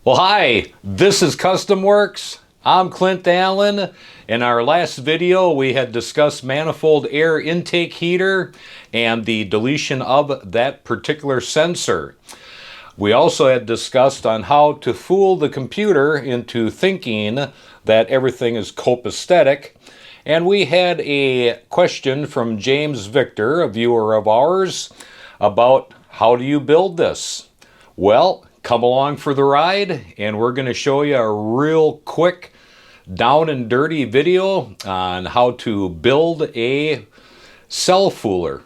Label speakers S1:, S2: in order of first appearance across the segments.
S1: Well, hi, this is Custom Works. I'm Clint Allen. In our last video, we had discussed manifold air intake heater and the deletion of that particular sensor. We also had discussed on how to fool the computer into thinking that everything is copacetic. And we had a question from James Victor, a viewer of ours, about how do you build this? Well, come along for the ride, and we're going to show you a real quick, down and dirty video on how to build a cel fooler.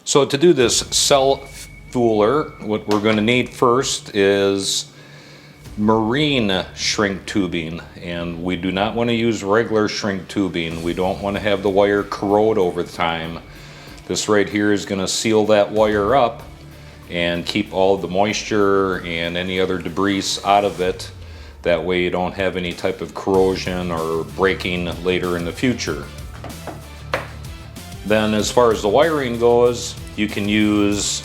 S1: So to do this cel fooler, what we're going to need first is marine shrink tubing, and we do not want to use regular shrink tubing. We don't want to have the wire corrode over time. This right here is going to seal that wire up and keep all the moisture and any other debris out of it. That way you don't have any type of corrosion or breaking later in the future. Then as far as the wiring goes, you can use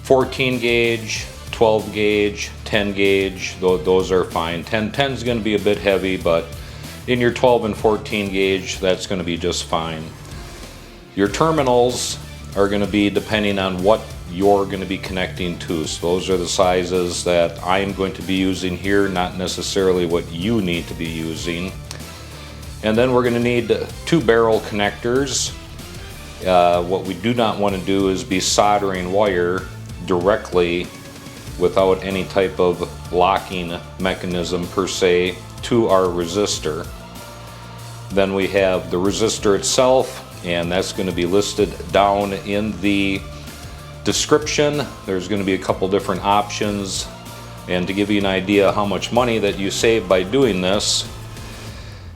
S1: 14 gauge, 12 gauge, 10 gauge, those are fine. 10 is going to be a bit heavy, but in your 12 and 14 gauge, that's going to be just fine. Your terminals are going to be depending on what you're going to be connecting to. So those are the sizes that I am going to be using here, not necessarily what you need to be using. And then we're going to need 2 barrel connectors. What we do not want to do is be soldering wire directly without any type of locking mechanism per se to our resistor. Then we have the resistor itself, and that's going to be listed down in the description. There's going to be a couple different options, and to give you an idea how much money that you save by doing this,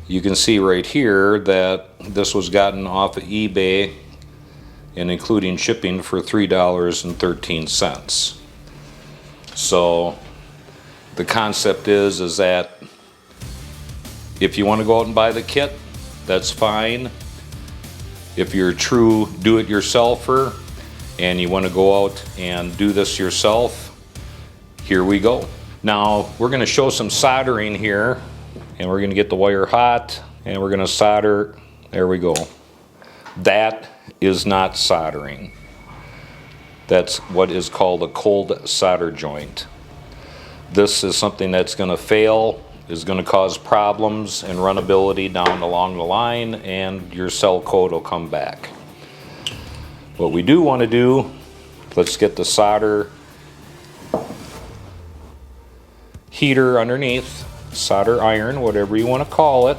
S1: you can see right here that this was gotten off of eBay and including shipping for $3.13. So the concept is that if you want to go out and buy the kit, that's fine. If you're a true do-it-yourselfer and you want to go out and do this yourself, here we go. Now we're going to show some soldering here, and we're going to get the wire hot and we're going to solder. There we go. That is not soldering. That's what is called a cold solder joint. This is something that's going to fail, is going to cause problems and runnability down along the line, and your cell code will come back. What we do want to do, let's get the solder heater underneath, solder iron, whatever you want to call it,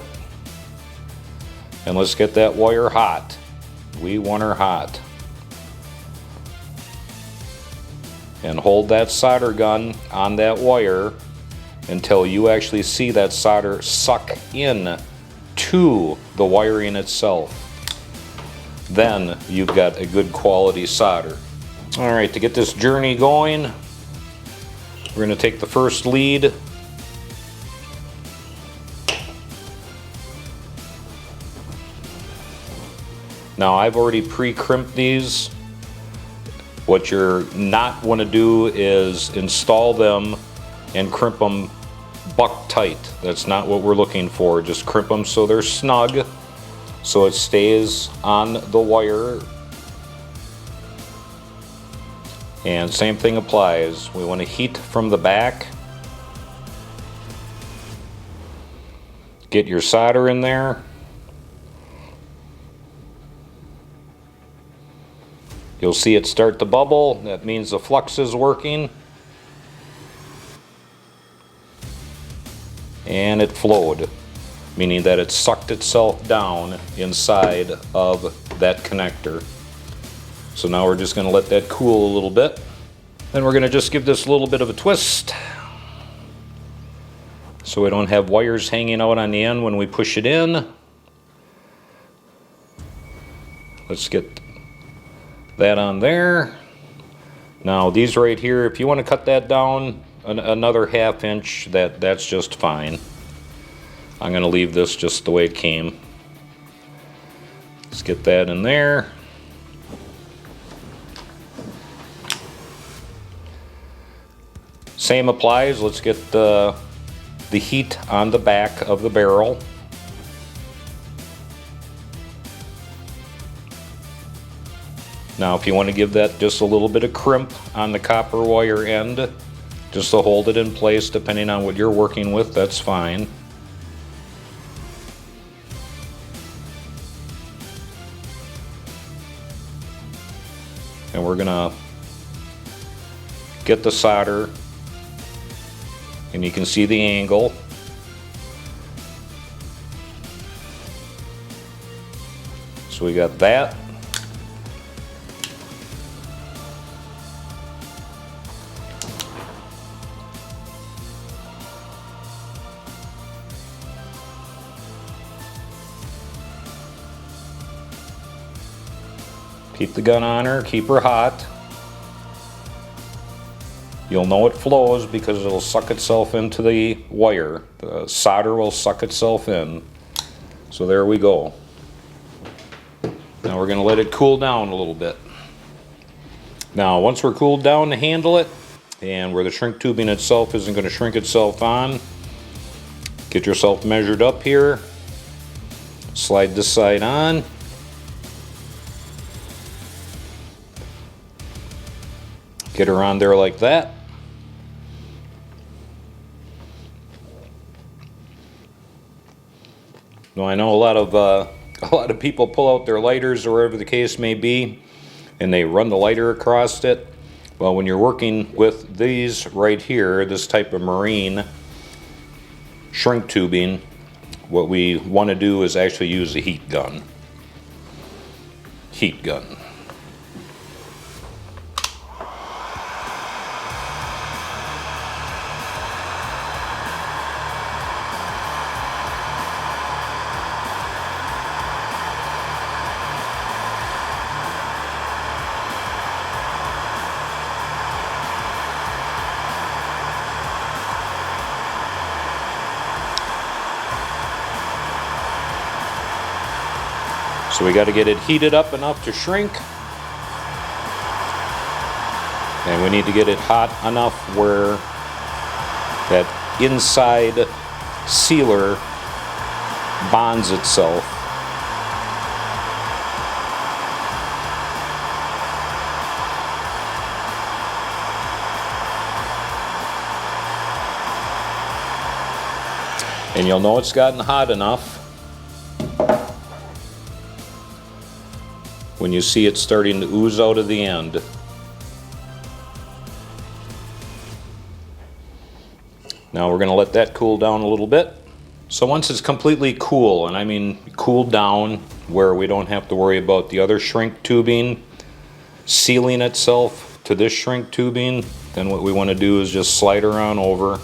S1: and let's get that wire hot. We want her hot. And hold that solder gun on that wire until you actually see that solder suck in to the wiring itself. Then you've got a good quality solder. Alright, to get this journey going, we're going to take the first lead. Now I've already pre-crimped these. What you're not want to do is install them and crimp them buck tight. That's not what we're looking for. Just crimp them so they're snug, so it stays on the wire. And same thing applies. We want to heat from the back. Get your solder in there. You'll see it start to bubble. That means the flux is working. And it flowed, meaning that it sucked itself down inside of that connector. So now we're just going to let that cool a little bit. Then we're going to just give this a little bit of a twist so we don't have wires hanging out on the end when we push it in. Let's get that on there. Now these right here, if you want to cut that down another ½ inch, that's just fine. I'm going to leave this just the way it came. Let's get that in there. Same applies. Let's get the heat on the back of the barrel. Now if you want to give that just a little bit of crimp on the copper wire end, just to hold it in place depending on what you're working with, that's fine. And we're gonna get the solder, and you can see the angle. So we got that. Keep the gun on her, keep her hot. You'll know it flows because it'll suck itself into the wire. The solder will suck itself in. So there we go. Now we're going to let it cool down a little bit. Now once we're cooled down to handle it, and where the shrink tubing itself isn't going to shrink itself on, get yourself measured up here. Slide this side on. Get her on there like that. Now I know a lot of people pull out their lighters or whatever the case may be, and they run the lighter across it. Well, when you're working with these right here, this type of marine shrink tubing, what we want to do is actually use a heat gun. Heat gun. So we got to get it heated up enough to shrink, and we need to get it hot enough where that inside sealer bonds itself. And you'll know it's gotten hot enough when you see it starting to ooze out of the end. Now we're going to let that cool down a little bit. So once it's completely cool, and I mean cooled down where we don't have to worry about the other shrink tubing sealing itself to this shrink tubing, then what we want to do is just slide her on over,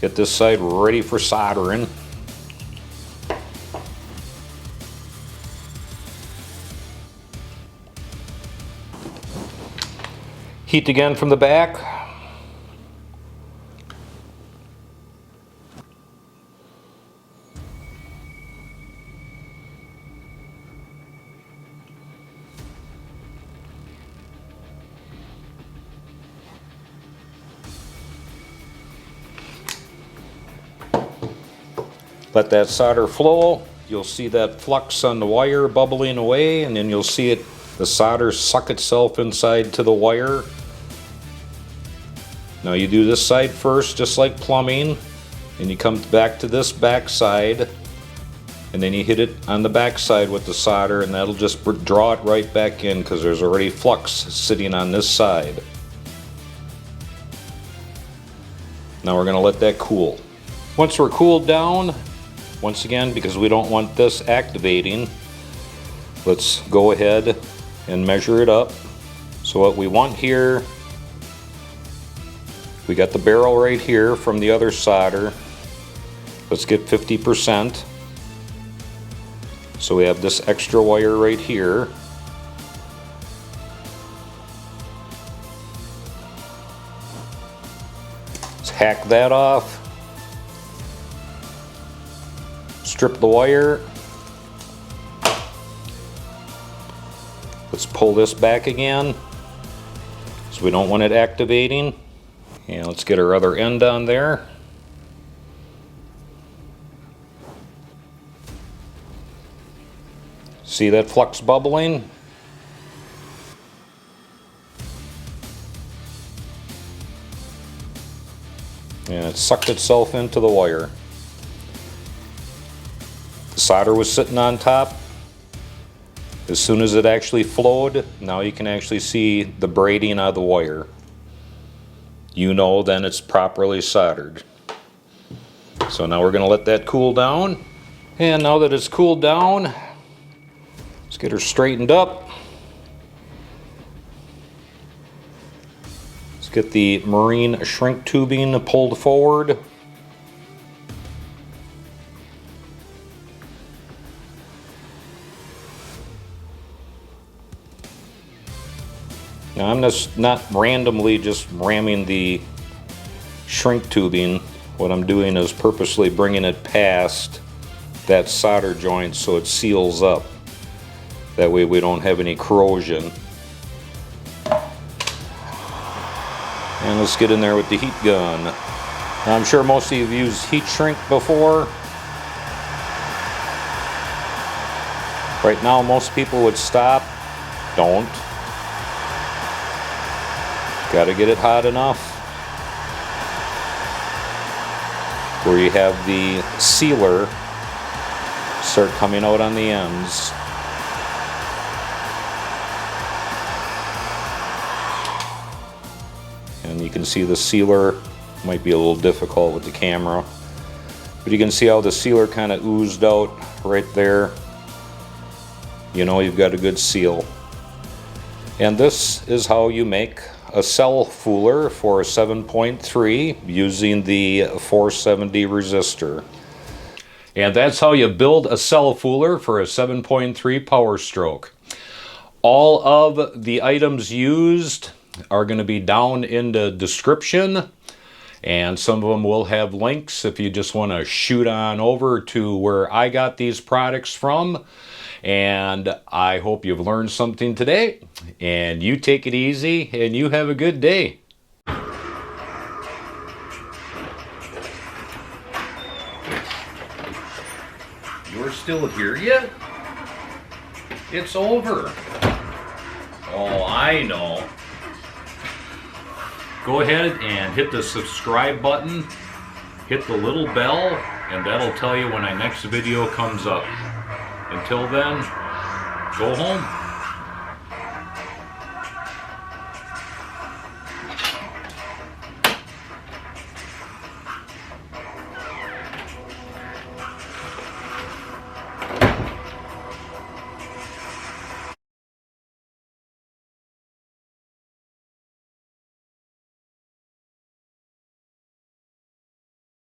S1: get this side ready for soldering. Heat again from the back. Let that solder flow. You'll see that flux on the wire bubbling away, and then you'll see it, the solder suck itself inside to the wire. Now you do this side first, just like plumbing, and you come back to this back side, and then you hit it on the back side with the solder, and that'll just draw it right back in because there's already flux sitting on this side. Now we're going to let that cool. Once we're cooled down, once again, because we don't want this activating, let's go ahead and measure it up. So what we want here, we got the barrel right here from the other solder. Let's get 50%. So we have this extra wire right here. Let's hack that off. Strip the wire. Let's pull this back again, so we don't want it activating. And let's get our other end on there. See that flux bubbling? And it sucked itself into the wire. The solder was sitting on top. As soon as it actually flowed, now you can actually see the braiding of the wire. You know then it's properly soldered. So now we're going to let that cool down. And now that it's cooled down, let's get her straightened up. Let's get the marine shrink tubing pulled forward. Now I'm just not randomly just ramming the shrink tubing. What I'm doing is purposely bringing it past that solder joint so it seals up. That way we don't have any corrosion. And let's get in there with the heat gun. Now I'm sure most of you have used heat shrink before. Right now most people would stop. Don't. Got to get it hot enough where you have the sealer start coming out on the ends. And you can see the sealer might be a little difficult with the camera, but you can see how the sealer kind of oozed out right there. You know you've got a good seal. And this is how you make a cell fooler for a 7.3 using the 470 resistor. And that's how you build a cell fooler for a 7.3 Powerstroke. All of the items used are going to be down in the description, and some of them will have links if you just want to shoot on over to where I got these products from. And I hope you've learned something today, and you take it easy and you have a good day. You're still here yet? It's over. Oh, I know. Go ahead and hit the subscribe button, hit the little bell, and that'll tell you when my next video comes up. Until then, go home.